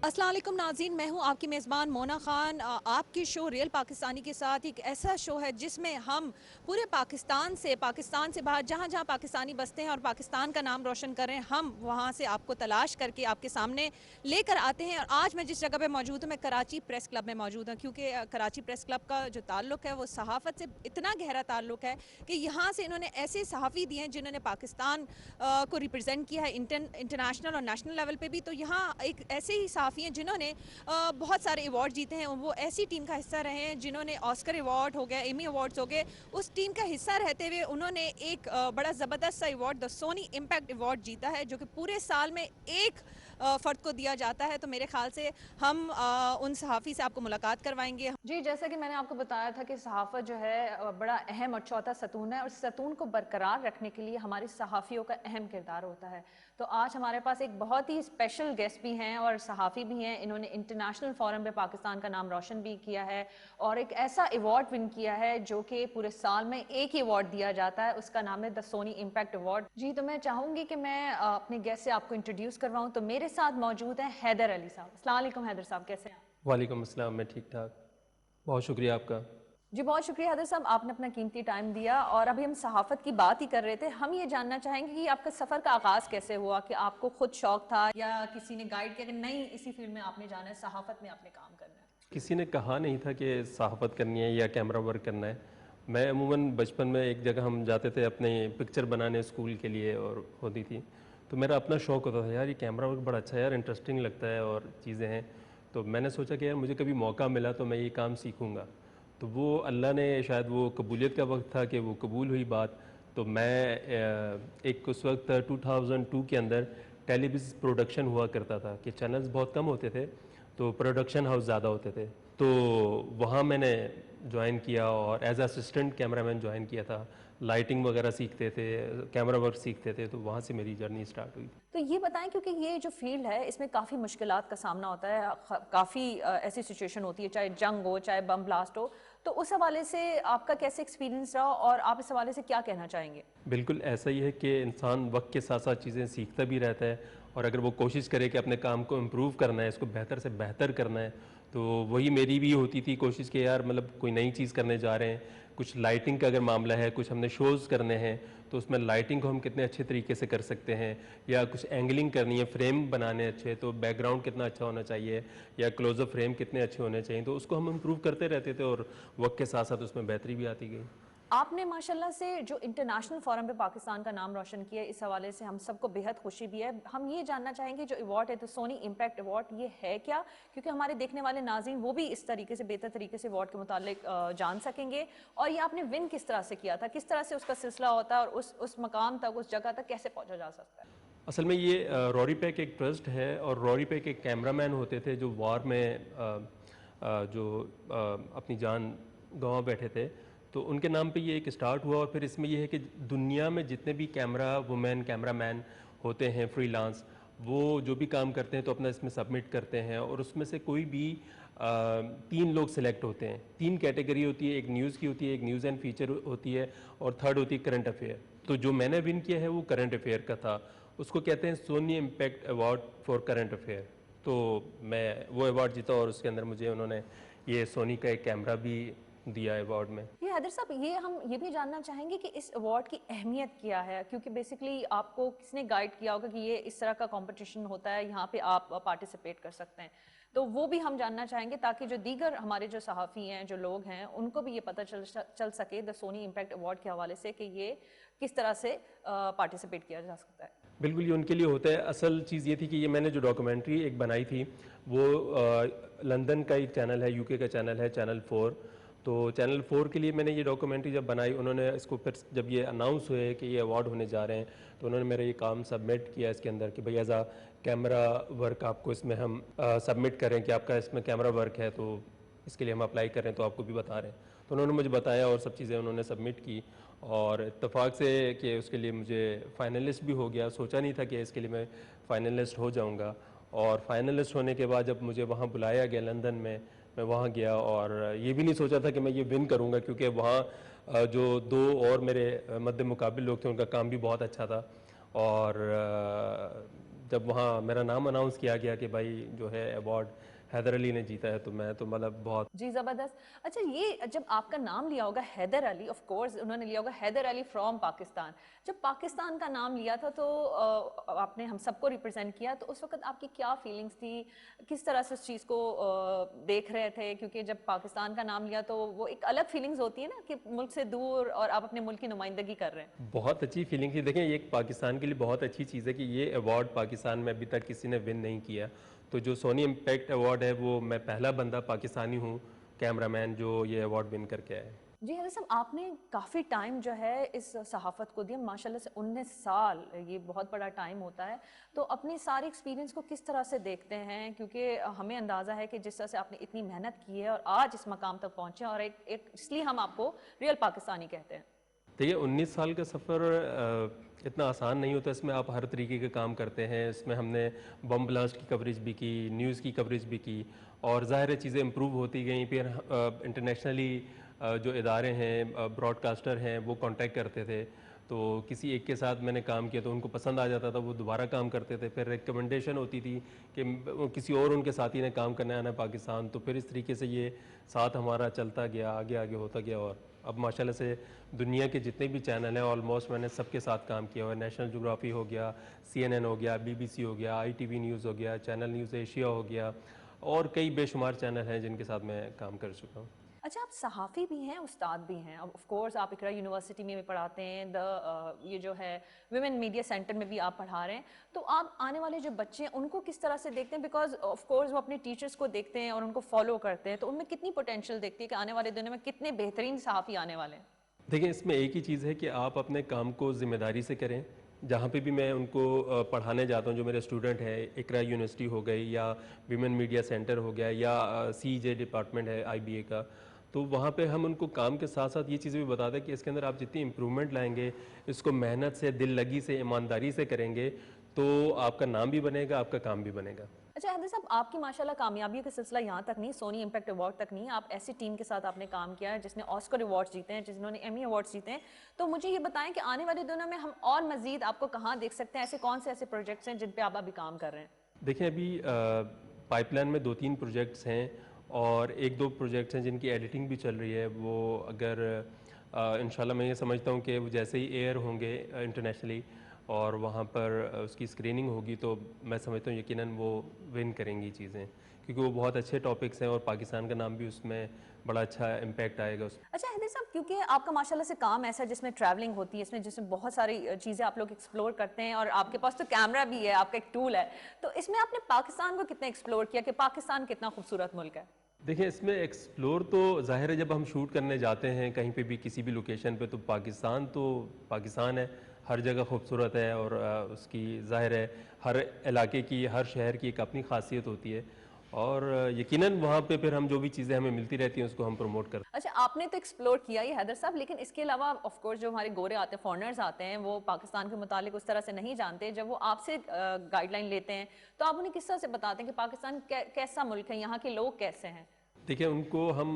अस्सलाम वालेकुम नाज़रीन, मैं हूं आपकी मेज़बान मोना ख़ान। आपके शो रियल पाकिस्तानी के साथ एक ऐसा शो है जिसमें हम पूरे पाकिस्तान से बाहर जहां जहां पाकिस्तानी बसते हैं और पाकिस्तान का नाम रोशन करें, हम वहां से आपको तलाश करके आपके सामने लेकर आते हैं। और आज मैं जिस जगह पे मौजूद हूँ, मैं कराची प्रेस क्लब में मौजूद हूँ, क्योंकि कराची प्रेस क्लब का जो ताल्लुक़ है वो सहाफ़त से इतना गहरा ताल्लुक़ है कि यहाँ से इन्होंने ऐसे सहाफ़ी दिए हैं जिन्होंने पाकिस्तान को रिप्रेजेंट किया है इंटरनेशनल और नेशनल लेवल पे भी। तो यहाँ एक ऐसे ही सहाफ़ी हैं जिन्होंने बहुत सारे अवार्ड जीते हैं। वो ऐसी टीम का हिस्सा रहे हैं जिन्होंने ऑस्कर अवार्ड हो गया, एमी अवार्ड्स हो गए। उस टीम का हिस्सा रहते हुए उन्होंने एक बड़ा ज़बरदस्त सा award, the Sony impact award जीता है, जो कि पूरे साल में एक फ़र्द को दिया जाता है। तो मेरे ख्याल से हम उन सहाफ़ी से आपको मुलाकात करवाएंगे। जी, जैसा कि मैंने आपको बताया था कि सहाफ़त जो है बड़ा अहम और चौथा सतून है, और सतून को बरकरार रखने के लिए हमारे सहाफ़ियों का अहम किरदार होता है। तो आज हमारे पास एक बहुत ही स्पेशल गेस्ट भी हैं और सहाफ़ी भी हैं। इन्होंने इंटरनेशनल फोरम पे पाकिस्तान का नाम रोशन भी किया है और एक ऐसा अवार्ड विन किया है जो कि पूरे साल में एक ही अवार्ड दिया जाता है। उसका नाम है द सोनी इम्पैक्ट अवार्ड। जी, तो मैं चाहूँगी कि मैं अपने गेस्ट से आपको इंट्रोड्यूस करवाऊँ। तो मेरे साथ मौजूद हैं हैदर अली साहब। अस्सलाम वालेकुम हैदर साहब, कैसे हैं आप? वालेकुम अस्सलाम। मैं ठीक ठाक। बहुत शुक्रिया आपका। जी, बहुत शुक्रिया हैदर साहब, आपने अपना कीमती टाइम दिया। और अभी हम सहाफ़त की बात ही कर रहे थे। हम ये जानना चाहेंगे कि आपका सफ़र का आगाज़ कैसे हुआ, कि आपको खुद शौक था या किसी ने गाइड किया कि नहीं इसी फील्ड में आपने जाना है, सहाफ़त में आपने काम करना है? किसी ने कहा नहीं था कि सहाफ़त करनी है या कैमरा वर्क करना है। मैं अमूमन बचपन में एक जगह हम जाते थे अपने पिक्चर बनाने स्कूल के लिए, और होती थी तो मेरा अपना शौक़ होता था, यार ये कैमरा वर्क बड़ा अच्छा है यार, इंटरेस्टिंग लगता है और चीज़ें हैं। तो मैंने सोचा कि यार मुझे कभी मौका मिला तो मैं ये काम सीखूँगा। तो वो अल्लाह ने शायद, वो कबूलियत का वक्त था कि वो कबूल हुई बात। तो मैं एक उस वक्त 2002 के अंदर टेलीविज़न प्रोडक्शन हुआ करता था कि चैनल्स बहुत कम होते थे, तो प्रोडक्शन हाउस ज़्यादा होते थे। तो वहाँ मैंने ज्वाइन किया और एज असिस्टेंट कैमरामैन ज्वाइन किया था। लाइटिंग वगैरह सीखते थे, कैमरा वर्क सीखते थे, तो वहाँ से मेरी जर्नी स्टार्ट हुई। तो ये बताएं, क्योंकि ये जो फील्ड है इसमें काफ़ी मुश्किलात का सामना होता है, काफ़ी ऐसी सिचुएशन होती है, चाहे जंग हो चाहे बम ब्लास्ट हो। तो उस हवाले से आपका कैसे एक्सपीरियंस रहा और आप इस हवाले से क्या कहना चाहेंगे? बिल्कुल ऐसा ही है कि इंसान वक्त के साथ साथ चीज़ें सीखता भी रहता है, और अगर वो कोशिश करे कि अपने काम को इम्प्रूव करना है, इसको बेहतर से बेहतर करना है, तो वही मेरी भी होती थी कोशिश कि यार मतलब कोई नई चीज़ करने जा रहे हैं। कुछ लाइटिंग का अगर मामला है, कुछ हमने शोज़ करने हैं, तो उसमें लाइटिंग को हम कितने अच्छे तरीके से कर सकते हैं, या कुछ एंगलिंग करनी है, फ्रेम बनाने अच्छे, तो बैकग्राउंड कितना अच्छा होना चाहिए, या क्लोजअप फ्रेम कितने अच्छे होने चाहिए, तो उसको हम इम्प्रूव करते रहते थे और वक्त के साथ साथ उसमें बेहतरी भी आती गई। आपने माशाल्लाह से जो इंटरनेशनल फोरम पे पाकिस्तान का नाम रोशन किया, इस हवाले से हम सबको बेहद खुशी भी है। हम ये जानना चाहेंगे जो अवार्ड है, तो सोनी इम्पैक्ट अवार्ड, ये है क्या? क्योंकि हमारे देखने वाले नाज़रीन वो भी इस तरीके से बेहतर तरीके से अवार्ड के मुतालिक जान सकेंगे। और ये आपने विन किस तरह से किया था, किस तरह से उसका सिलसिला होता है, और उस मकाम तक, उस जगह तक कैसे पहुँचा जा सकता है? असल में ये रॉरी पैक एक ट्रस्ट है, और रॉरी पैक एक कैमरामैन होते थे जो वार में अपनी जान गंवा बैठे थे। तो उनके नाम पे ये एक स्टार्ट हुआ, और फिर इसमें ये है कि दुनिया में जितने भी कैमरा वुमेन कैमरामैन होते हैं फ्रीलांस, वो जो भी काम करते हैं तो अपना इसमें सबमिट करते हैं, और उसमें से कोई भी 3 लोग सिलेक्ट होते हैं। 3 कैटेगरी होती है, एक न्यूज़ की होती है, एक न्यूज़ एंड फीचर होती है, और थर्ड होती है करंट अफेयर। तो जो मैंने विन किया है वो करंट अफेयर का था। उसको कहते हैं Sony impact award for current affair. तो मैं वो अवार्ड जीता, और उसके अंदर मुझे उन्होंने ये सोनी का एक कैमरा भी दिया अवार्ड में। ये हैदर साहब, ये हम ये भी जानना चाहेंगे कि इस अवार्ड की अहमियत क्या है, क्योंकि बेसिकली आपको किसने गाइड किया होगा कि ये इस तरह का कंपटीशन होता है, यहाँ पे आप पार्टिसिपेट कर सकते हैं। तो वो भी हम जानना चाहेंगे, ताकि जो दीगर हमारे जो सहाफ़ी हैं, जो लोग हैं, उनको भी ये पता चल सके द सोनी इम्पैक्ट अवार्ड के हवाले से कि ये किस तरह से पार्टिसिपेट किया जा सकता है। बिल्कुल, ये उनके लिए होता है। असल चीज़ ये थी कि ये मैंने जो डॉक्यूमेंट्री एक बनाई थी, वो लंदन का एक चैनल है, यूके का चैनल है, चैनल 4। तो चैनल 4 के लिए मैंने ये डॉक्यूमेंट्री जब बनाई, उन्होंने इसको फिर जब ये अनाउंस हुए कि ये अवार्ड होने जा रहे हैं, तो उन्होंने मेरा ये काम सबमिट किया इसके अंदर कि भाई एज आ कैमरा वर्क आपको इसमें हम सबमिट करें कि आपका इसमें कैमरा वर्क है, तो इसके लिए हम अप्लाई कर रहे हैं, तो आपको भी बता रहे हैं। तो उन्होंने मुझे बताया और सब चीज़ें उन्होंने सबमिट की, और इत्तेफाक से कि उसके लिए मुझे फ़ाइनलिस्ट भी हो गया। सोचा नहीं था कि इसके लिए मैं फ़ाइनलिस्ट हो जाऊंगा, और फाइनलिस्ट होने के बाद जब मुझे वहाँ बुलाया गया लंदन में, मैं वहाँ गया, और ये भी नहीं सोचा था कि मैं ये विन करूँगा, क्योंकि वहाँ जो 2 और मेरे मद्दे मुकाबिल लोग थे, उनका काम भी बहुत अच्छा था। और जब वहाँ मेरा नाम अनाउंस किया गया कि भाई जो है अवार्ड हैदर अली ने जीता है, तो मैं तो मतलब बहुत जी ज़बरदस्त। अच्छा, ये जब आपका नाम लिया होगा हैदर अली, ऑफ कोर्स उन्होंने लिया होगा हैदर अली फ्रॉम पाकिस्तान, जब पाकिस्तान का नाम लिया था तो आपने हम सबको रिप्रेजेंट किया, तो उस वक्त आपकी क्या फीलिंग्स थी, किस तरह से उस चीज़ को देख रहे थे? क्योंकि जब पाकिस्तान का नाम लिया तो वो एक अलग फीलिंग्स होती है ना कि मुल्क से दूर और आप अपने मुल्क की नुमाइंदगी कर रहे हैं। बहुत अच्छी फीलिंग थी। देखें, ये एक पाकिस्तान के लिए बहुत अच्छी चीज़ है कि ये अवार्ड पाकिस्तान में अभी तक किसी ने विन नहीं किया। तो जो सोनी इम्पैक्ट अवार्ड है, वो मैं पहला बंदा पाकिस्तानी हूँ कैमरामैन जो ये अवार्ड विन करके आया है। जी हैदर साहब, आपने काफ़ी टाइम जो है इस सहाफ़त को दिया, माशाल्लाह से 19 साल, ये बहुत बड़ा टाइम होता है। तो अपनी सारी एक्सपीरियंस को किस तरह से देखते हैं? क्योंकि हमें अंदाज़ा है कि जिस तरह से आपने इतनी मेहनत की है और आज इस मकाम तक पहुँचे, और एक इसलिए हम आपको रियल पाकिस्तानी कहते हैं। देखिए, 19 साल का सफ़र इतना आसान नहीं होता। इसमें आप हर तरीके के काम करते हैं। इसमें हमने बम ब्लास्ट की कवरेज भी की, न्यूज़ की कवरेज भी की, और ज़ाहिर है चीज़ें इम्प्रूव होती गई। फिर इंटरनेशनली जो इदारे हैं, ब्रॉडकास्टर हैं, वो कांटेक्ट करते थे। तो किसी एक के साथ मैंने काम किया तो उनको पसंद आ जाता था, वो दोबारा काम करते थे। फिर रिकमेंडेशन होती थी कि किसी और उनके साथी ने काम करने आना है पाकिस्तान। तो फिर इस तरीके से ये साथ हमारा चलता गया, आगे आगे होता गया। और अब माशाल्लाह से दुनिया के जितने भी चैनल हैं ऑलमोस्ट मैंने सबके साथ काम किया हुआ है। नेशनल ज्योग्राफी हो गया, CNN हो गया, BBC हो गया, ITV न्यूज़ हो गया, चैनल न्यूज़ एशिया हो गया, और कई बेशुमार चैनल हैं जिनके साथ मैं काम कर चुका हूँ। अच्छा, आप सहाफ़ी भी हैं, उस्ताद भी हैं। अब ऑफ कोर्स आप इकरा यूनिवर्सिटी में भी पढ़ाते हैं, ये जो है विमेन मीडिया सेंटर में भी आप पढ़ा रहे हैं। तो आप आने वाले जो बच्चे हैं उनको किस तरह से देखते हैं? बिकॉज ऑफ कोर्स वो अपने टीचर्स को देखते हैं और उनको फॉलो करते हैं, तो उनमें कितनी पोटेंशियल देखती है कि आने वाले दिनों में कितने बेहतरीन सहाफ़ी आने वाले हैं? देखिए, इसमें एक ही चीज़ है कि आप अपने काम को ज़िम्मेदारी से करें। जहाँ पे भी मैं उनको पढ़ाने जाता हूँ, जो मेरे स्टूडेंट हैं, इकरा यूनिवर्सिटी हो गई या विमेन मीडिया सेंटर हो गया या CJ डिपार्टमेंट है IBA का, तो वहाँ पे हम उनको काम के साथ साथ ये चीज़ें भी बताते हैं कि इसके अंदर आप जितनी इम्प्रूवमेंट लाएंगे, इसको मेहनत से, दिल लगी से, ईमानदारी से करेंगे, तो आपका नाम भी बनेगा, आपका काम भी बनेगा। अच्छा हैदर साहब, आपकी माशाल्लाह कामयाबियों का सिलसिला यहाँ तक नहीं, सोनी इम्पैक्ट अवार्ड तक नहीं, आप ऐसी टीम के साथ आपने काम किया है जिसने ऑस्कर अवार्ड्स जीते हैं, जिन्होंने एमी अवार्ड्स जीते हैं। तो मुझे ये बताएं कि आने वाले दिनों में हम और मजीद आपको कहाँ देख सकते हैं? ऐसे कौन से ऐसे प्रोजेक्ट्स हैं जिन पे आप अभी काम कर रहे हैं? देखिए, अभी पाइपलाइन में 2-3 प्रोजेक्ट्स हैं, और 1-2 प्रोजेक्ट्स हैं जिनकी एडिटिंग भी चल रही है। वो अगर इंशाल्लाह मैं ये समझता हूँ कि वो जैसे ही एयर होंगे इंटरनेशनली और वहाँ पर उसकी स्क्रीनिंग होगी, तो मैं समझता हूँ यकीनन वो विन करेंगी चीज़ें, क्योंकि वो बहुत अच्छे टॉपिक्स हैं और पाकिस्तान का नाम भी उसमें बड़ा अच्छा इम्पैक्ट आएगा उसमें। अच्छा हैदर साहब, क्योंकि आपका माशाल्लाह से काम ऐसा है जिसमें ट्रैवलिंग होती है, इसमें जिसमें बहुत सारी चीज़ें आप लोग एक्सप्लोर करते हैं, और आपके पास तो कैमरा भी है, आपका एक टूल है, तो इसमें आपने पाकिस्तान को कितना एक्सप्लोर किया कि पाकिस्तान कितना खूबसूरत मुल्क है? देखिए, इसमें एक्सप्लोर तो ज़ाहिर है, जब हम शूट करने जाते हैं कहीं पे भी किसी भी लोकेशन पे, तो पाकिस्तान है, हर जगह खूबसूरत है। और उसकी ज़ाहिर है हर इलाके की, हर शहर की एक अपनी खासियत होती है, और यकीनन वहाँ पे फिर हम जो भी चीज़ें हमें मिलती रहती हैं उसको हम प्रमोट करते हैं। अच्छा, आपने तो एक्सप्लोर किया ही हैदर साहब, लेकिन इसके अलावा ऑफ कोर्स जो हमारे गोरे आते हैं, फॉरेनर्स आते हैं, वो पाकिस्तान के मुतालिक उस तरह से नहीं जानते। जब वो आपसे गाइडलाइन लेते हैं तो आप उन्हें किस तरह से बताते हैं कि पाकिस्तान कैसा मुल्क है, यहाँ के लोग कैसे हैं? देखिए, उनको हम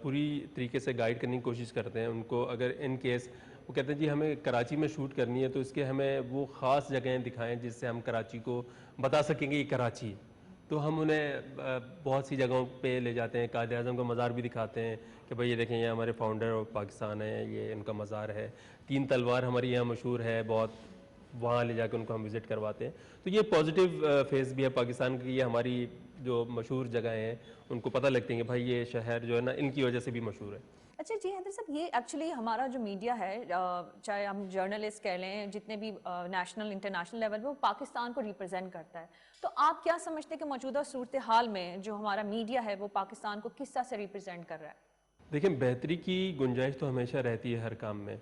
पूरी तरीके से गाइड करने की कोशिश करते हैं। उनको अगर इन केस वो कहते हैं जी हमें कराची में शूट करनी है, तो इसके हमें वो ख़ास जगहें दिखाएं जिससे हम कराची को बता सकेंगे ये कराची है। तो हम उन्हें बहुत सी जगहों पे ले जाते हैं। कायद आज़म का मज़ार भी दिखाते हैं कि भाई ये देखें, ये हमारे फाउंडर ऑफ पाकिस्तान है, ये इनका मज़ार है। 3 तलवार हमारी यहाँ मशहूर है बहुत, वहाँ ले जाकर उनको हम विज़िट करवाते हैं। तो ये पॉजिटिव फेज़ भी है पाकिस्तान की। ये हमारी जो मशहूर जगह हैं उनको पता लगती है कि भाई ये शहर जो है ना, इनकी वजह से भी मशहूर है। अच्छा जी हैदर साहब, ये एक्चुअली हमारा जो मीडिया है, चाहे हम जर्नलिस्ट कह लें, जितने भी नेशनल इंटरनेशनल लेवल पे, वो पाकिस्तान को रिप्रेजेंट करता है। तो आप क्या समझते हैं कि मौजूदा सूरत हाल में जो हमारा मीडिया है वो पाकिस्तान को किस तरह से रिप्रेजेंट कर रहा है? देखिए, बेहतरी की गुंजाइश तो हमेशा रहती है हर काम में,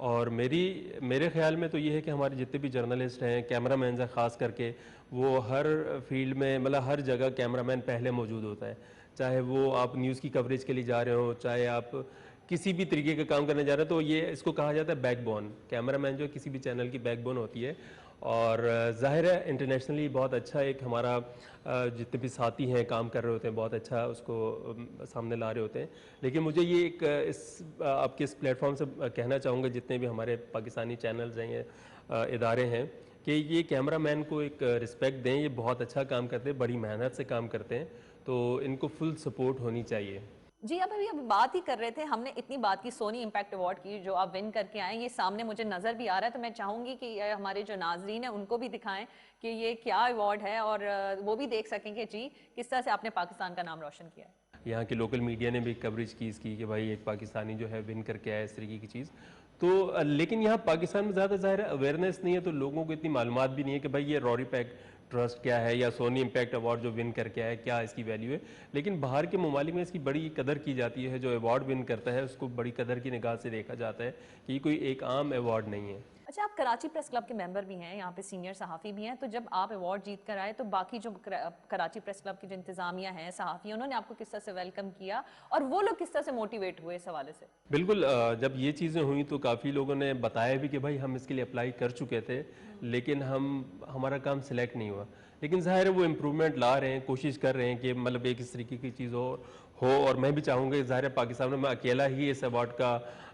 और मेरे ख्याल में तो ये है कि हमारे जितने भी जर्नलिस्ट हैं, कैमरामैन हैं ख़ास करके, वो हर फील्ड में, मतलब हर जगह कैमरामैन पहले मौजूद होता है। चाहे वो आप न्यूज़ की कवरेज के लिए जा रहे हो, चाहे आप किसी भी तरीके का काम करने जा रहे हो, तो ये इसको कहा जाता है बैकबोन। कैमरामैन जो किसी भी चैनल की बैकबोन होती है। और ज़ाहिर है इंटरनेशनली बहुत अच्छा एक हमारा जितने भी साथी हैं काम कर रहे होते हैं, बहुत अच्छा उसको सामने ला रहे होते हैं। लेकिन मुझे ये एक आपके इस प्लेटफॉर्म से कहना चाहूँगा, जितने भी हमारे पाकिस्तानी चैनल्स हैं, ये इदारे हैं, कि ये कैमरामैन को एक रिस्पेक्ट दें, ये बहुत अच्छा काम करते हैं, बड़ी मेहनत से काम करते हैं, तो इनको फुल सपोर्ट होनी चाहिए। जी, अब अभी अब बात ही कर रहे थे, हमने इतनी बात की सोनी इम्पैक्ट अवार्ड की जो आप विन करके आए, ये सामने मुझे नज़र भी आ रहा है, तो मैं चाहूँगी कि हमारे जो नाजरीन हैं उनको भी दिखाएं कि ये क्या अवार्ड है, और वो भी देख सकें कि जी किस तरह से आपने पाकिस्तान का नाम रोशन किया है। यहाँ की लोकल मीडिया ने भी कवरेज की इसकी कि भाई एक पाकिस्तानी जो है विन करके आया इस तरीके की चीज़। तो लेकिन यहाँ पाकिस्तान में ज़्यादा ज़ाहिर अवेयरनेस नहीं है, तो लोगों को इतनी मालूमात भी नहीं है कि भाई ये रॉरी पैक ट्रस्ट क्या है या सोनी इम्पैक्ट अवार्ड जो विन करके आया क्या इसकी वैल्यू है। लेकिन बाहर के ममालिक में इसकी बड़ी कदर की जाती है, जो अवार्ड विन करता है उसको बड़ी कदर की निगाह से देखा जाता है कि ये कोई एक आम अवार्ड नहीं है। अच्छा, आप कराची प्रेस क्लब के मेंबर भी हैं, यहाँ पे सीनियर सहाफ़ी भी हैं, तो जब आप अवार्ड जीत कर आए तो बाकी जो कराची प्रेस क्लब की जो इंतज़ामिया हैं, सहाफ़ी, उन्होंने आपको किस तरह से वेलकम किया और वो लोग किस तरह से मोटिवेट हुए इस हवाले से? बिल्कुल, जब ये चीज़ें हुई तो काफ़ी लोगों ने बताया भी कि भाई हम इसके लिए अप्लाई कर चुके थे, लेकिन हमारा काम सिलेक्ट नहीं हुआ। लेकिन ज़ाहिर है वो इम्प्रूवमेंट ला रहे हैं, कोशिश कर रहे हैं कि मतलब एक इस तरीके की चीज़ हो। और मैं भी चाहूँगा, ज़ाहिर है पाकिस्तान में मैं अकेला ही इस अवार्ड का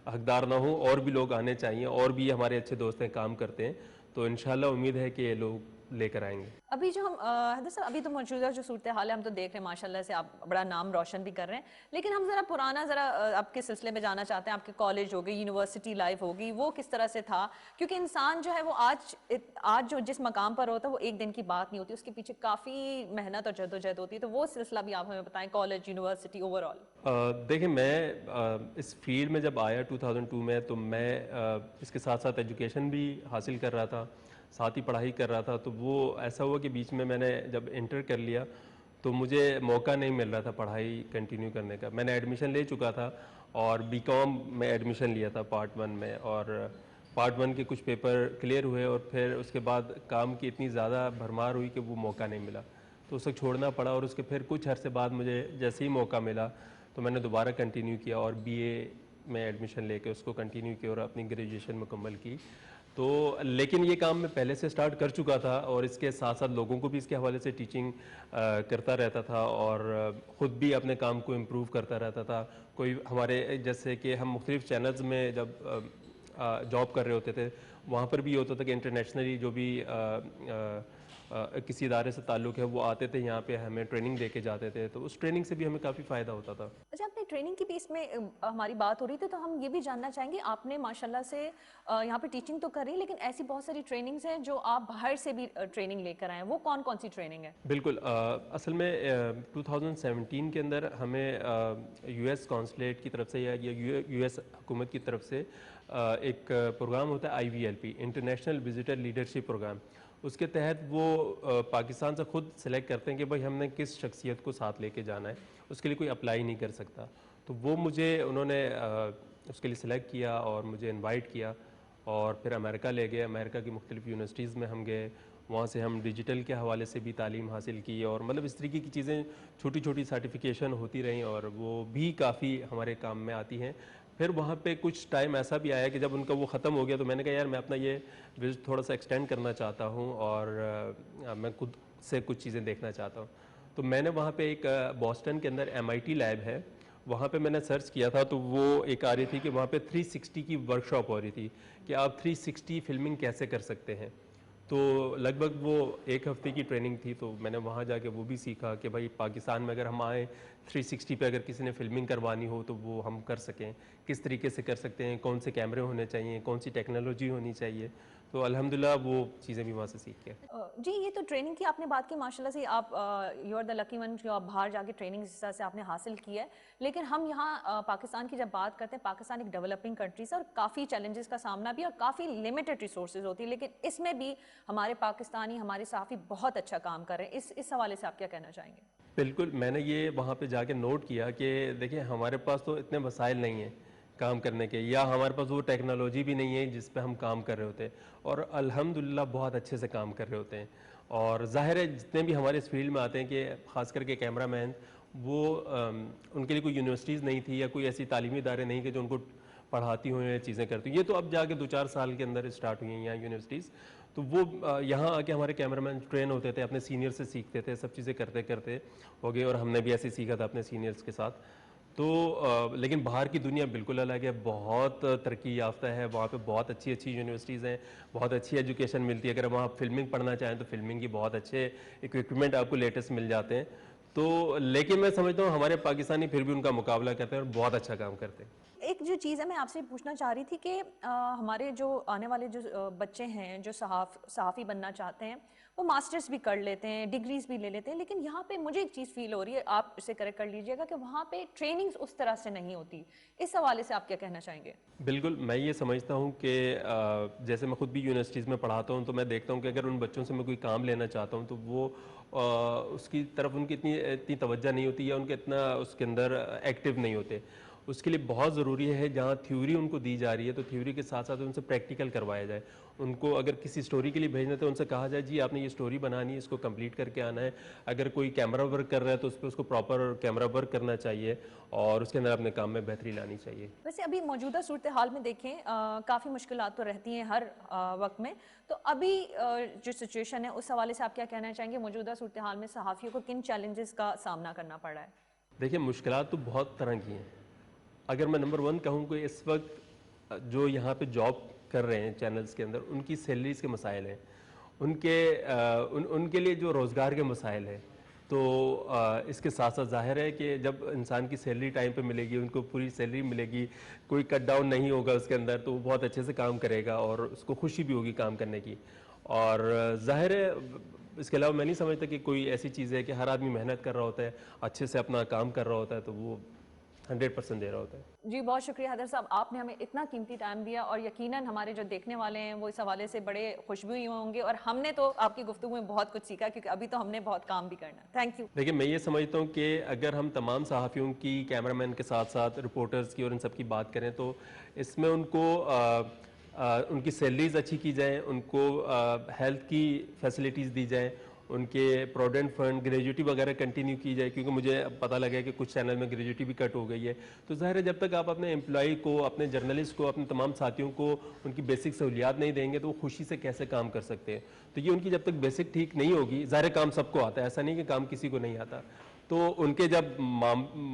हकदार ना हूँ, और भी लोग आने चाहिए, और भी हमारे अच्छे दोस्त हैं काम करते हैं, तो इंशाल्लाह उम्मीद है कि ये लोग लेकर आएंगे। अभी जो हम हैदर साहब, अभी तो मौजूदा जो सूरत हाल है हम तो देख रहे हैं माशाल्लाह से आप बड़ा नाम रोशन भी कर रहे हैं, लेकिन हम ज़रा पुराना ज़रा आपके सिलसिले में जाना चाहते हैं। आपके कॉलेज हो गई, यूनिवर्सिटी लाइफ होगी, वो किस तरह से था? क्योंकि इंसान जो है वो आज जो जिस मकाम पर होता है वो एक दिन की बात नहीं होती, उसके पीछे काफ़ी मेहनत और जद्दोजहद होती है, तो वो सिलसिला भी आप हमें बताएं, कॉलेज, यूनिवर्सिटी, ओवरऑल। देखिए, मैं इस फील्ड में जब आया 2002 में, तो मैं इसके साथ साथ एजुकेशन भी हासिल कर रहा था, साथ ही पढ़ाई कर रहा था। तो वो ऐसा हुआ कि बीच में मैंने जब इंटर कर लिया तो मुझे मौका नहीं मिल रहा था पढ़ाई कंटिन्यू करने का। मैंने एडमिशन ले चुका था और बीकॉम में एडमिशन लिया था पार्ट 1 में, और पार्ट 1 के कुछ पेपर क्लियर हुए, और फिर उसके बाद काम की इतनी ज़्यादा भरमार हुई कि वो मौका नहीं मिला, तो उसे छोड़ना पड़ा। और उसके फिर कुछ अरसे बाद मुझे जैसे ही मौका मिला तो मैंने दोबारा कंटिन्यू किया और बीए में एडमिशन लेके उसको कंटिन्यू किया और अपनी ग्रेजुएशन मुकम्मल की। तो लेकिन ये काम मैं पहले से स्टार्ट कर चुका था, और इसके साथ साथ लोगों को भी इसके हवाले से टीचिंग करता रहता था, और ख़ुद भी अपने काम को इम्प्रूव करता रहता था। कोई हमारे जैसे कि हम मुख्तलिफ़ चैनल्स में जब जॉब कर रहे होते थे, वहाँ पर भी ये होता था कि इंटरनेशनली जो भी किसी इदारे से ताल्लुक़ है वो आते थे यहाँ पे, हमें ट्रेनिंग दे के जाते थे, तो उस ट्रेनिंग से भी हमें काफ़ी फ़ायदा होता था। अच्छा, आपने ट्रेनिंग की पीस में हमारी बात हो रही थी, तो हम ये भी जानना चाहेंगे, आपने माशाल्लाह से यहाँ पे टीचिंग तो करी, लेकिन ऐसी बहुत सारी ट्रेनिंग्स हैं जो आप बाहर से भी ट्रेनिंग लेकर आए हैं, वो कौन कौन सी ट्रेनिंग है? बिल्कुल, असल में 2017 के अंदर हमें यूएस कॉन्सुलेट की तरफ से या यूएस हुकूमत की तरफ से एक प्रोग्राम होता है IVLP, international visitor leadership programme. उसके तहत वो पाकिस्तान से ख़ुद सेलेक्ट करते हैं कि भाई हमने किस शख्सियत को साथ लेके जाना है, उसके लिए कोई अप्लाई नहीं कर सकता। तो वो मुझे उन्होंने उसके लिए सिलेक्ट किया और मुझे इनवाइट किया, और फिर अमेरिका ले गए। अमेरिका की मुख्तलिफ़ यूनिवर्सिटीज़ में हम गए, वहाँ से हम डिजिटल के हवाले से भी तालीम हासिल की, और मतलब इस तरीके की चीज़ें छोटी छोटी सर्टिफिकेशन होती रहीं, और वो भी काफ़ी हमारे काम में आती हैं। फिर वहाँ पे कुछ टाइम ऐसा भी आया कि जब उनका वो ख़त्म हो गया तो मैंने कहा यार मैं अपना ये विज़िट थोड़ा सा एक्सटेंड करना चाहता हूँ, और मैं खुद से कुछ चीज़ें देखना चाहता हूँ। तो मैंने वहाँ पे एक बॉस्टन के अंदर MIT लैब है, वहाँ पे मैंने सर्च किया था, तो वो एक आ रही थी कि वहाँ पे 360 की वर्कशॉप हो रही थी कि आप 360 फिल्मिंग कैसे कर सकते हैं। तो लगभग वो 1 हफ़्ते की ट्रेनिंग थी, तो मैंने वहाँ जाके वो भी सीखा कि भाई पाकिस्तान में अगर हम आए 360 पे अगर किसी ने फिल्मिंग करवानी हो तो वो हम कर सकें, किस तरीके से कर सकते हैं, कौन से कैमरे होने चाहिए, कौन सी टेक्नोलॉजी होनी चाहिए। तो अल्हम्दुलिल्लाह वो चीज़ें भी वहाँ से सीख के। जी, ये तो ट्रेनिंग की आपने बात की, माशाल्लाह से आप you are the lucky one जो आप बाहर जाके ट्रेनिंग इस तरह से आपने हासिल की है। लेकिन हम यहाँ पाकिस्तान की जब बात करते हैं, पाकिस्तान एक डेवलपिंग कंट्री है और काफ़ी चैलेंजेस का सामना भी और काफ़ी लिमिटेड रिसोर्सेज होती है, लेकिन इसमें भी हमारे पाकिस्तानी, हमारे सहाफ़ी बहुत अच्छा काम कर रहे हैं। इस हवाले से आप क्या कहना चाहेंगे? बिल्कुल, मैंने ये वहाँ पे जाके नोट किया कि देखिए हमारे पास तो इतने वसाइल नहीं हैं काम करने के, या हमारे पास वो टेक्नोलॉजी भी नहीं है जिस पे हम काम कर रहे होते हैं, और अल्हम्दुलिल्लाह बहुत अच्छे से काम कर रहे होते हैं। और ज़ाहिर है जितने भी हमारे इस फील्ड में आते हैं, कि ख़ास करके कैमरामैन, वो उनके लिए कोई यूनिवर्सिटीज़ नहीं थी या कोई ऐसी तालीमी इदारे नहीं कि जो उनको पढ़ाती हुई या चीज़ें करती हुई। ये तो अब जाके 2-4 साल के अंदर स्टार्ट हुई हैं यहाँ यूनिवर्सिटीज़। तो वो यहाँ आके हमारे कैमरामैन ट्रेन होते थे, अपने सीनियर से सीखते थे, सब चीज़ें करते करते हो गए, और हमने भी ऐसे सीखा था अपने सीनियर्स के साथ। तो लेकिन बाहर की दुनिया बिल्कुल अलग है, बहुत तरक्की याफ्ता है, वहाँ पे बहुत अच्छी अच्छी यूनिवर्सिटीज़ हैं, बहुत अच्छी एजुकेशन मिलती है। अगर वहाँ फिल्मिंग पढ़ना चाहें तो फिल्मिंग की बहुत अच्छे इक्विपमेंट आपको लेटेस्ट मिल जाते हैं। तो लेकिन मैं समझता हूँ हमारे पाकिस्तानी फिर भी उनका मुकाबला करते हैं और बहुत अच्छा काम करते हैं। एक जो चीज़ है मैं आपसे पूछना चाह रही थी कि हमारे जो आने वाले जो बच्चे हैं जो सहाफ़ी बनना चाहते हैं वो मास्टर्स भी कर लेते हैं, डिग्रीज भी ले लेते हैं, लेकिन यहाँ पे मुझे एक चीज़ फील हो रही है, आप इसे करेक्ट कर लीजिएगा, कि वहाँ पे ट्रेनिंग्स उस तरह से नहीं होती। इस हवाले से आप क्या कहना चाहेंगे? बिल्कुल, मैं ये समझता हूँ कि जैसे मैं खुद भी यूनिवर्सिटीज़ में पढ़ाता हूँ, तो मैं देखता हूँ कि अगर उन बच्चों से मैं कोई काम लेना चाहता हूँ तो वो उसकी तरफ उनकी इतनी इतनी तवज्जो नहीं होती या उनके इतना उसके अंदर एक्टिव नहीं होते। उसके लिए बहुत ज़रूरी है जहाँ थ्योरी उनको दी जा रही है तो थ्योरी के साथ साथ उनसे प्रैक्टिकल करवाया जाए। उनको अगर किसी स्टोरी के लिए भेजना है तो उनसे कहा जाए जी आपने ये स्टोरी बनानी है, इसको कंप्लीट करके आना है। अगर कोई कैमरा वर्क कर रहा है तो उस पर उसको प्रॉपर कैमरा वर्क करना चाहिए और उसके अंदर अपने काम में बेहतरी लानी चाहिए। वैसे अभी मौजूदा सूरत हाल में देखें, काफ़ी मुश्किलात तो रहती हैं हर वक्त में, तो अभी जो सिचुएशन है उस हवाले से आप क्या कहना चाहेंगे? मौजूदा सूरत हाल में सहाफ़ियों को किन चैलेंजेस का सामना करना पड़ रहा है? देखिए मुश्किलात तो बहुत तरह की हैं। अगर मैं नंबर वन कहूँ कि इस वक्त जो यहाँ पे जॉब कर रहे हैं चैनल्स के अंदर उनकी सैलरीज के मसाइल हैं, उनके लिए जो रोज़गार के मसाइल हैं। तो इसके साथ साथ ज़ाहिर है कि जब इंसान की सैलरी टाइम पे मिलेगी, उनको पूरी सैलरी मिलेगी, कोई कट डाउन नहीं होगा उसके अंदर, तो वो बहुत अच्छे से काम करेगा और उसको खुशी भी होगी काम करने की। और ज़ाहिर है इसके अलावा मैं नहीं समझता कि कोई ऐसी चीज़ है कि हर आदमी मेहनत कर रहा होता है, अच्छे से अपना काम कर रहा होता है तो वो 100% दे रहा होता है। जी, बहुत शुक्रिया हैदर साहब, आपने हमें इतना कीमती टाइम दिया और यकीनन हमारे जो देखने वाले हैं वो इस हवाले से बड़े खुशबू ही होंगे, और हमने तो आपकी गुफ्तगू में बहुत कुछ सीखा, क्योंकि अभी तो हमने बहुत काम भी करना है। Thank you. देखिए मैं ये समझता हूँ कि अगर हम तमाम सहाफ़ियों की, कैमरामैन के साथ साथ रिपोर्टर्स की और इन सब की बात करें तो इसमें उनको उनकी सैलरीज अच्छी की जाए, उनको हेल्थ की फैसिलिटीज़ दी जाए, उनके प्रोविडेंट फंड, ग्रेजुटी वगैरह कंटिन्यू की जाए, क्योंकि मुझे अब पता लगा है कि कुछ चैनल में ग्रेजुटी भी कट हो गई है। तो ज़ाहिर है जब तक आप अपने एम्प्लॉई को, अपने जर्नलिस्ट को, अपने तमाम साथियों को उनकी बेसिक सहूलियात नहीं देंगे तो वो खुशी से कैसे काम कर सकते हैं। तो ये उनकी जब तक बेसिक ठीक नहीं होगी, ज़ाहिर काम सबको आता है, ऐसा नहीं कि काम किसी को नहीं आता। तो उनके जब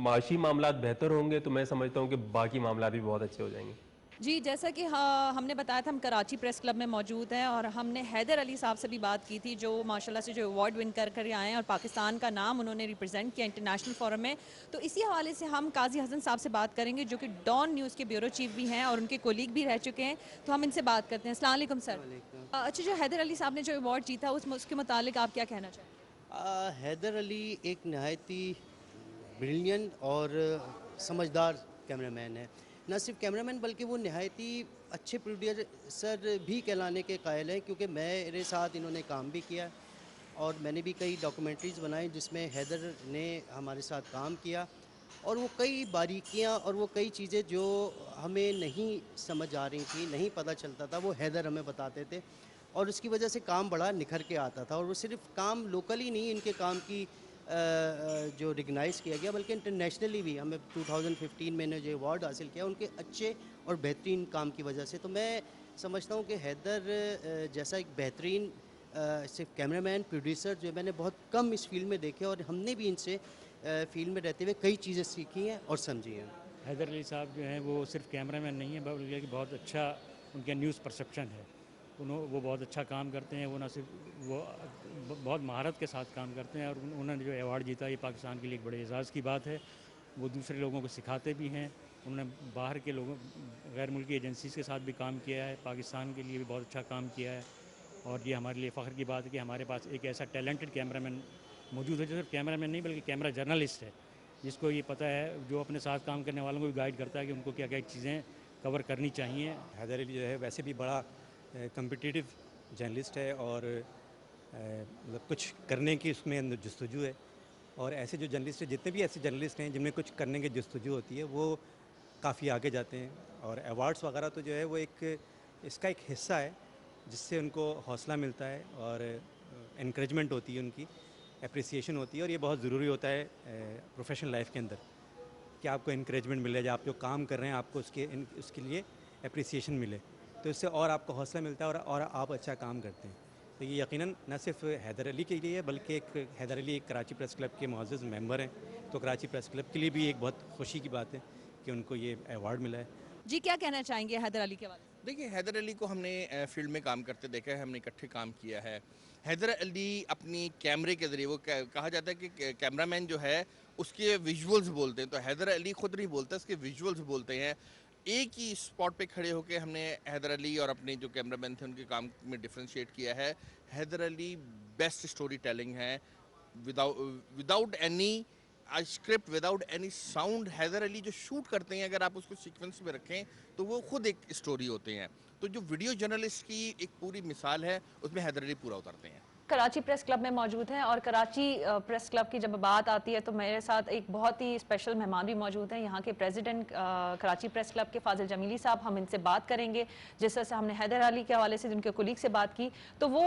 माशी मामलात बेहतर होंगे तो मैं समझता हूँ कि बाकी मामला भी बहुत अच्छे हो जाएंगे। जी, जैसा कि हाँ, हमने बताया था हम कराची प्रेस क्लब में मौजूद हैं और हमने हैदर अली साहब से भी बात की थी, जो माशाल्लाह से जो अवार्ड विन कर आए हैं और पाकिस्तान का नाम उन्होंने रिप्रेजेंट किया इंटरनेशनल फोरम में। तो इसी हवाले से हम काजी हसन साहब से बात करेंगे, जो कि डॉन न्यूज़ के ब्यूरो चीफ भी हैं और उनके कोलीग भी रह चुके हैं। तो हम इनसे बात करते हैं। अस्सलाम वालेकुम सर। अच्छा, जो हैदर अली साहब ने जो अवार्ड जीता उसके मुतालिक आप क्या कहना चाहें? हैदर अली एक नहायत ही ब्रिलियंट और समझदार कैमरामैन है। न सिर्फ कैमरामैन बल्कि वो नहायत ही अच्छे प्रोड्यूसर भी कहलाने के कायल हैं, क्योंकि मेरे साथ इन्होंने काम भी किया और मैंने भी कई डॉक्यूमेंट्रीज़ बनाई जिसमें हैदर ने हमारे साथ काम किया, और वो कई बारीकियां और वो कई चीज़ें जो हमें नहीं समझ आ रही थी, नहीं पता चलता था, वो हैदर हमें बताते थे और उसकी वजह से काम बड़ा निखर के आता था। और वो सिर्फ काम लोकल ही नहीं, इनके काम की जो रिकगनाइज़ किया गया, बल्कि इंटरनेशनली भी हमें 2015 में ने जो अवार्ड हासिल किया उनके अच्छे और बेहतरीन काम की वजह से। तो मैं समझता हूँ कि हैदर जैसा एक बेहतरीन सिर्फ कैमरामैन, प्रोड्यूसर जो मैंने बहुत कम इस फील्ड में देखे, और हमने भी इनसे फील्ड में रहते हुए कई चीज़ें सीखी हैं और समझी हैं। हैदर अली साहब जो हैं वो सिर्फ कैमरामैन नहीं है, बल्कि बहुत अच्छा उनका न्यूज़ परसेप्शन है। वो बहुत अच्छा काम करते हैं। वो ना सिर्फ वो बहुत महारत के साथ काम करते हैं, और उन्होंने जो अवार्ड जीता ये पाकिस्तान के लिए एक बड़े एजाज़ की बात है। वो दूसरे लोगों को सिखाते भी हैं। उन्होंने बाहर के लोगों, गैर मुल्की एजेंसीज़ के साथ भी काम किया है, पाकिस्तान के लिए भी बहुत अच्छा काम किया है। और ये हमारे लिए फ़ख्र की बात है कि हमारे पास एक ऐसा टैलेंटेड कैमरामैन मौजूद है, जो सिर्फ कैमरामैन नहीं बल्कि कैमरा जर्नलिस्ट है, जिसको ये पता है, जो अपने साथ काम करने वालों को भी गाइड करता है कि उनको क्या क्या चीज़ें कवर करनी चाहिए। हैदर अली जो है वैसे भी बड़ा कम्पिटिटिव जर्नलिस्ट है और मतलब कुछ करने की उसमें अंदर जस्तजू है। और ऐसे जो जर्नलिस्ट हैं, जितने भी ऐसे जर्नलिस्ट हैं जिनमें कुछ करने की जस्तजू होती है, वो काफ़ी आगे जाते हैं। और अवार्ड्स वगैरह तो जो है वो इसका एक हिस्सा है, जिससे उनको हौसला मिलता है और इनक्रेजमेंट होती है, उनकी अप्रिसिएशन होती है। और ये बहुत ज़रूरी होता है प्रोफेशनल लाइफ के अंदर कि आपको इनक्रेजमेंट मिले, जब आप जो काम कर रहे हैं आपको उसके लिए अप्रिसिएशन मिले, तो इससे और आपको हौसला मिलता है और आप अच्छा काम करते हैं। तो ये यकीनन न सिर्फ हैदर अली के लिए है, बल्कि एक हैदर अली एक कराची प्रेस क्लब के मुअज़्ज़ज़ मेंबर हैं, तो कराची प्रेस क्लब के लिए भी एक बहुत खुशी की बात है कि उनको ये अवार्ड मिला है। जी, क्या कहना चाहेंगे हैदर अली के बारे में? देखिए, हैदर अली को हमने फील्ड में काम करते देखा है, हमने इकट्ठे काम किया है। हैदर अली अपनी कैमरे के ज़रिए, वो कहा जाता है कि कैमरामैन जो है उसके विजुअल्स बोलते हैं, तो हैदर अली खुद नहीं बोलता, उसके विजुअल्स बोलते हैं। एक ही स्पॉट पे खड़े होकर हमने हैदर अली और अपने जो कैमरामैन थे उनके काम में डिफ्रेंशिएट किया है। Haider Ali best story telling है, without any script, without any sound. Haider Ali जो शूट करते हैं, अगर आप उसको सीक्वेंस में रखें तो वो खुद एक स्टोरी होते हैं। तो जो वीडियो जर्नलिस्ट की एक पूरी मिसाल है, उसमें हैदर अली पूरा उतारते हैं। कराची प्रेस क्लब में मौजूद हैं और कराची प्रेस क्लब की जब बात आती है तो मेरे साथ एक बहुत ही स्पेशल मेहमान भी मौजूद हैं, यहाँ के प्रेसिडेंट कराची प्रेस क्लब के फाजिल जमीली साहब। हम इनसे बात करेंगे, जिस तरह से हमने हैदर अली के हवाले से उनके कुलीग से बात की, तो वो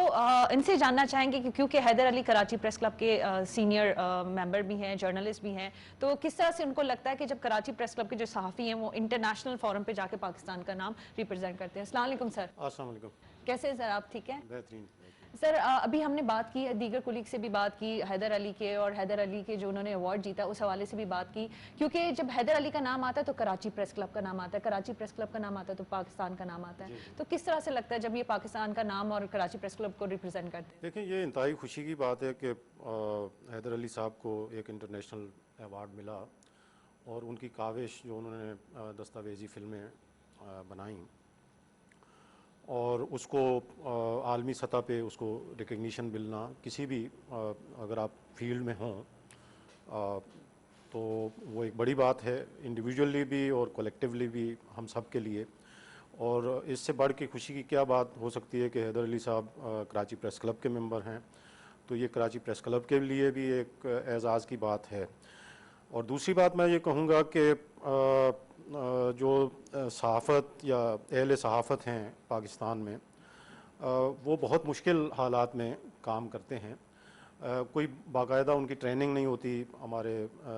इनसे जानना चाहेंगे कि क्योंकि हैदर अली कराची प्रेस क्लब के सीनियर मेंबर भी हैं, जर्नलिस्ट भी हैं, तो किस तरह से उनको लगता है कि जब कराची प्रेस क्लब के जो सहाफ़ी हैं वो इंटरनेशनल फोरम पर जाके पाकिस्तान का नाम रिप्रेजेंट करते हैं। अस्सलाम वालेकुम सर। अस्सलाम वालेकुम। कैसे हैं सर आप? ठीक है बेहतरीन। सर, अभी हमने बात की, दीगर कुलीग से भी बात की हैदर अली के, और हैदर अली के जो उन्होंने अवार्ड जीता उस हवाले से भी बात की, क्योंकि जब हैदर अली का नाम आता है तो कराची प्रेस क्लब का नाम आता है, कराची प्रेस क्लब का नाम आता है तो पाकिस्तान का नाम आता है। तो किस तरह से लगता है जब ये पाकिस्तान का नाम और कराची प्रेस क्लब को रिप्रेजेंट करते हैं? देखें, ये इंतहाई खुशी की बात है कि हैदर अली साहब को एक इंटरनेशनल अवार्ड मिला, और उनकी काविश जो उन्होंने दस्तावेजी फिल्में बनाई और उसको आलमी सतह पे उसको रिकग्निशन मिलना, किसी भी अगर आप फील्ड में हों तो वो एक बड़ी बात है, इंडिविजुअली भी और कलेक्टिवली भी, हम सब के लिए। और इससे बढ़ के खुशी की क्या बात हो सकती है कि हैदर अली साहब कराची प्रेस क्लब के मेंबर हैं, तो ये कराची प्रेस क्लब के लिए भी एक एज़ाज़ की बात है। और दूसरी बात मैं ये कहूँगा कि जो सहाफ़त या अहले सहाफ़त हैं पाकिस्तान में, वो बहुत मुश्किल हालात में काम करते हैं। कोई बाकायदा उनकी ट्रेनिंग नहीं होती हमारे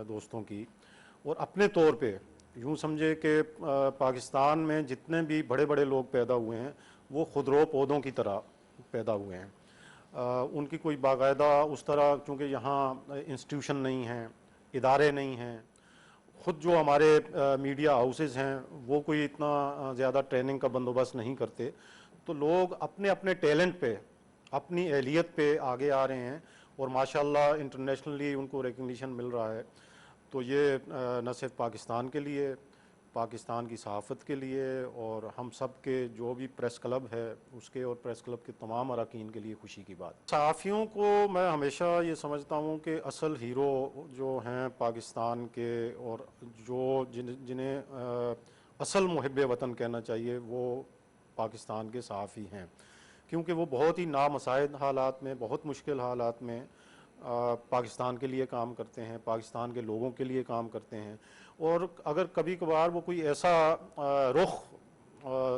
दोस्तों की, और अपने तौर पे यूँ समझे कि पाकिस्तान में जितने भी बड़े बड़े लोग पैदा हुए हैं वो खुदरो पौधों की तरह पैदा हुए हैं। उनकी कोई बाकायदा उस तरह, चूँकि यहाँ इंस्टीट्यूशन नहीं हैं, इदारे नहीं हैं, ख़ुद जो हमारे मीडिया हाउसेस हैं वो कोई इतना ज़्यादा ट्रेनिंग का बंदोबस्त नहीं करते, तो लोग अपने अपने टैलेंट पे, अपनी एहलियत पे आगे आ रहे हैं, और माशाल्लाह इंटरनेशनली उनको रिकग्निशन मिल रहा है। तो ये न सिर्फ पाकिस्तान के लिए, पाकिस्तान की सहाफ़त के लिए, और हम सब के जो भी प्रेस क्लब है उसके और प्रेस क्लब के तमाम अरकान के लिए खुशी की बात। सहाफ़ियों को मैं हमेशा ये समझता हूँ कि असल हीरो जो हैं पाकिस्तान के, और जो जिन्हें असल मुहिब वतन कहना चाहिए, वो पाकिस्तान के सहाफ़ी हैं, क्योंकि वो बहुत ही नामसाइद हालात में, बहुत मुश्किल हालात में पाकिस्तान के लिए काम करते हैं, पाकिस्तान के लोगों के लिए काम करते हैं। और अगर कभी कभार वो कोई ऐसा रुख,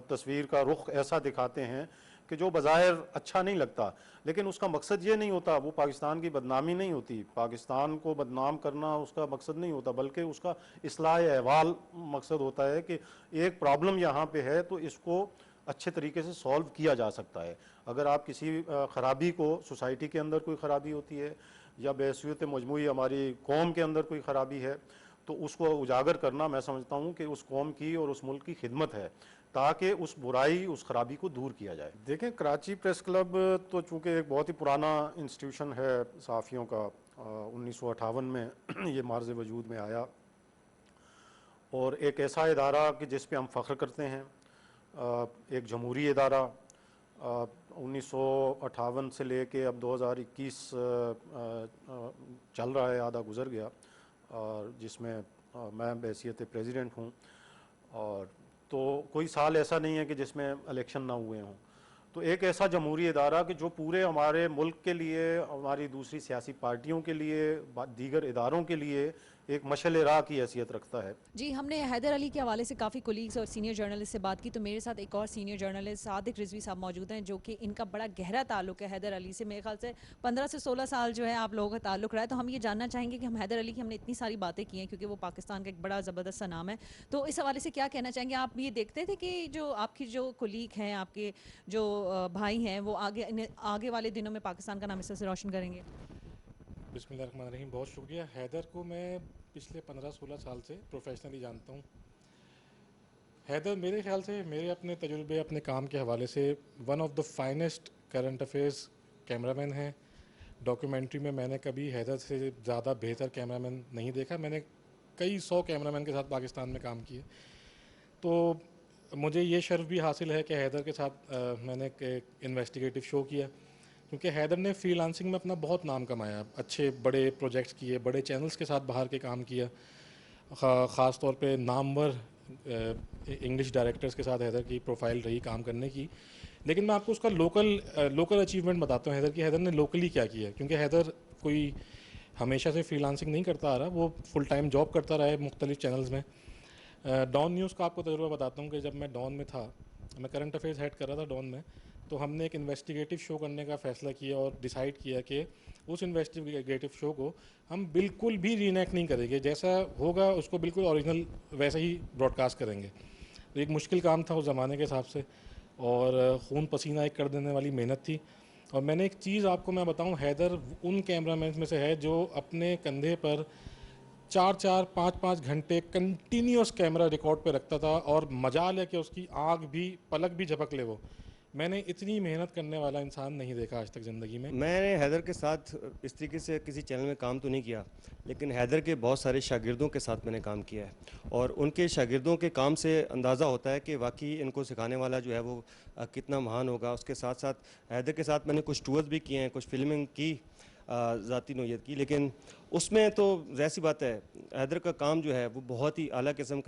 तस्वीर का रुख ऐसा दिखाते हैं कि जो बज़ाहिर अच्छा नहीं लगता, लेकिन उसका मकसद ये नहीं होता, वो पाकिस्तान की बदनामी नहीं होती, पाकिस्तान को बदनाम करना उसका मकसद नहीं होता, बल्कि उसका इस्लाह अहवाल मकसद होता है कि एक प्रॉब्लम यहाँ पे है तो इसको अच्छे तरीके से सॉल्व किया जा सकता है। अगर आप किसी ख़राबी को, सोसाइटी के अंदर कोई ख़राबी होती है या बहसूरत मजमूई हमारी कौम के अंदर कोई ख़राबी है, तो उसको उजागर करना मैं समझता हूँ कि उस कौम की और उस मुल्क की खिदमत है, ताकि उस बुराई, उस ख़राबी को दूर किया जाए। देखें, कराची प्रेस क्लब तो चूँकि एक बहुत ही पुराना इंस्टीट्यूशन है सहाफ़ियों का, 1958 में ये मार्ज़ वजूद में आया, और एक ऐसा इदारा कि जिस पे हम फ़ख्र करते हैं, एक जमहूरी इदारा, 1958 से लेके अब 2021 चल रहा है, आधा गुज़र गया, और जिसमें मैं बहैसियत प्रेसिडेंट हूँ। और तो कोई साल ऐसा नहीं है कि जिसमें इलेक्शन ना हुए हों। तो एक ऐसा जमहूरी इदारा कि जो पूरे हमारे मुल्क के लिए, हमारी दूसरी सियासी पार्टियों के लिए, दीगर इदारों के लिए एक मशअल राह की हैसियत रखता है। जी, हमने हैदर अली के हवाले से काफ़ी कोलीग्स और सीनियर जर्नलिस्ट से बात की, तो मेरे साथ एक और सीनियर जर्नलिस्ट सादिक रिजवी साहब मौजूद हैं, जो कि इनका बड़ा गहरा ताल्लुक है हैदर अली से। मेरे ख्याल से 15 से 16 साल जो है आप लोगों का ताल्लुक रहा है। तो हम ये जानना चाहेंगे कि हम हैदर अली की हमने इतनी सारी बातें की हैं, क्योंकि वो पाकिस्तान का एक बड़ा ज़बरदस्त सा नाम है, तो इस हवाले से क्या कहना चाहेंगे? आप ये देखते थे कि जो आपकी जो कोलीग हैं, आपके जो भाई हैं, वो आगे वाले दिनों में पाकिस्तान का नाम इस तरह से रोशन करेंगे? बिस्मिल्लाहिर्रहमानिर्रहीम। बहुत शुक्रिया। हैदर को मैं पिछले 15-16 साल से प्रोफेशनली जानता हूँ। हैदर मेरे ख्याल से, मेरे अपने तजुर्बे, अपने काम के हवाले से one of the finest current affairs cameraman हैं। डॉक्यूमेंट्री में मैंने कभी हैदर से ज़्यादा बेहतर कैमरामैन नहीं देखा। मैंने कई 100 कैमरामैन के साथ पाकिस्तान में काम किए, तो मुझे ये शर्फ भी हासिल है कि हैदर के साथ मैंने एक इन्वेस्टिगेटिव शो किया, क्योंकि हैदर ने फ्रीलांसिंग में अपना बहुत नाम कमाया, अच्छे बड़े प्रोजेक्ट्स किए, बड़े चैनल्स के साथ बाहर के काम किया। ख़ास तौर पे नामवर इंग्लिश डायरेक्टर्स के साथ हैदर की प्रोफाइल रही काम करने की। लेकिन मैं आपको उसका लोकल अचीवमेंट बताता हूँ हैदर की। हैदर ने लोकली क्या किया, क्योंकि हैदर कोई हमेशा से फ्रीलांसिंग नहीं करता आ रहा, वो फुल टाइम जॉब करता रहा है मुख्तलिफ चैनल्स में। डॉन न्यूज़ का आपको तजुर्बा बताता हूँ कि जब मैं डॉन में था, मैं करंट अफेयर्स हेड कर रहा था डॉन में, तो हमने एक इन्वेस्टिगेटिव शो करने का फ़ैसला किया और डिसाइड किया कि उस इन्वेस्टिगेटिव शो को हम बिल्कुल भी रीनेक्ट नहीं करेंगे, जैसा होगा उसको बिल्कुल ओरिजिनल वैसे ही ब्रॉडकास्ट करेंगे। तो एक मुश्किल काम था उस ज़माने के हिसाब से, और खून पसीना एक कर देने वाली मेहनत थी। और मैंने एक चीज़ आपको मैं बताऊं, हैदर उन कैमरामैन में से है जो अपने कंधे पर 4-4, 5-5 घंटे कंटिन्यूस कैमरा रिकॉर्ड पे रखता था, और मजाल है कि उसकी आँख भी, पलक भी झपक ले वो। मैंने इतनी मेहनत करने वाला इंसान नहीं देखा आज तक ज़िंदगी में। मैंने हैदर के साथ इस तरीके से किसी चैनल में काम तो नहीं किया, लेकिन हैदर के बहुत सारे शागिर्दों के साथ मैंने काम किया है, और उनके शागिर्दों के काम से अंदाज़ा होता है कि वाकई इनको सिखाने वाला जो है वो कितना महान होगा। उसके साथ साथ हैदर के साथ मैंने कुछ टूर्स भी किए हैं, कुछ फिल्मिंग की ज़ाती नौयत की, लेकिन उसमें तो ज़ाहिर सी बात है हैदर का काम जो है वो बहुत ही आला किस्म का